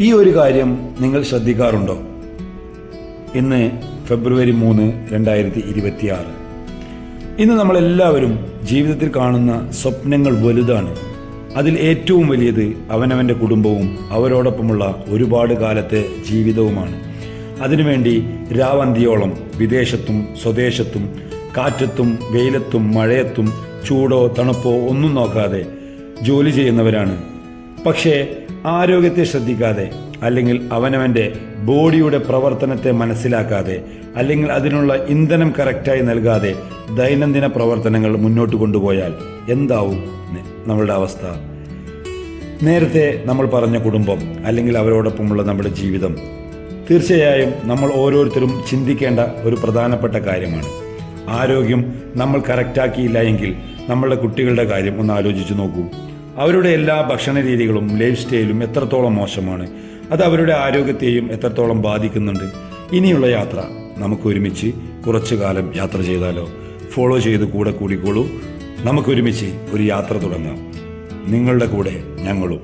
ഈ ഒരു കാര്യം നിങ്ങൾ ശ്രദ്ധിക്കാറുണ്ടോ? ഇന്ന് ഫെബ്രുവരി 3, 2026. ഇന്ന് നമ്മളെല്ലാവരും ജീവിതത്തിൽ കാണുന്ന സ്വപ്നങ്ങൾ വലുതാണ്. അതിൽ ഏറ്റവും വലിയത് അവനവൻ്റെ കുടുംബവും അവരോടൊപ്പമുള്ള ഒരുപാട് കാലത്തെ ജീവിതവുമാണ്. അതിനുവേണ്ടി രാവന്തിയോളം വിദേശത്തും സ്വദേശത്തും കാറ്റത്തും വെയിലത്തും മഴയത്തും ചൂടോ തണുപ്പോ ഒന്നും നോക്കാതെ ജോലി ചെയ്യുന്നവരാണ്. പക്ഷേ ആരോഗ്യത്തെ ശ്രദ്ധിക്കാതെ, അല്ലെങ്കിൽ അവനവൻ്റെ ബോഡിയുടെ പ്രവർത്തനത്തെ മനസ്സിലാക്കാതെ, അല്ലെങ്കിൽ അതിനുള്ള ഇന്ധനം കറക്റ്റായി നൽകാതെ ദൈനംദിന പ്രവർത്തനങ്ങൾ മുന്നോട്ട് കൊണ്ടുപോയാൽ എന്താവും നമ്മളുടെ അവസ്ഥ? നേരത്തെ നമ്മൾ പറഞ്ഞ കുടുംബം അല്ലെങ്കിൽ അവരോടൊപ്പമുള്ള നമ്മുടെ ജീവിതം തീർച്ചയായും നമ്മൾ ഓരോരുത്തരും ചിന്തിക്കേണ്ട ഒരു പ്രധാനപ്പെട്ട കാര്യമാണ്. ആരോഗ്യം നമ്മൾ കറക്റ്റാക്കിയില്ല എങ്കിൽ നമ്മളുടെ കുട്ടികളുടെ കാര്യം ഒന്ന് ആലോചിച്ച് നോക്കൂ. അവരുടെ എല്ലാ ഭക്ഷണ രീതികളും ലൈഫ് സ്റ്റൈലും എത്രത്തോളം മോശമാണ്. അത് അവരുടെ ആരോഗ്യത്തെയും എത്രത്തോളം ബാധിക്കുന്നുണ്ട്. ഇനിയുള്ള യാത്ര നമുക്ക് ഒരുമിച്ച് കുറച്ചു കാലം യാത്ര ചെയ്താലോ? ഫോളോ ചെയ്ത് കൂടെ കൂടിക്കോളൂ. നമുക്കൊരുമിച്ച് ഒരു യാത്ര തുടങ്ങാം. നിങ്ങളുടെ കൂടെ ഞങ്ങളും.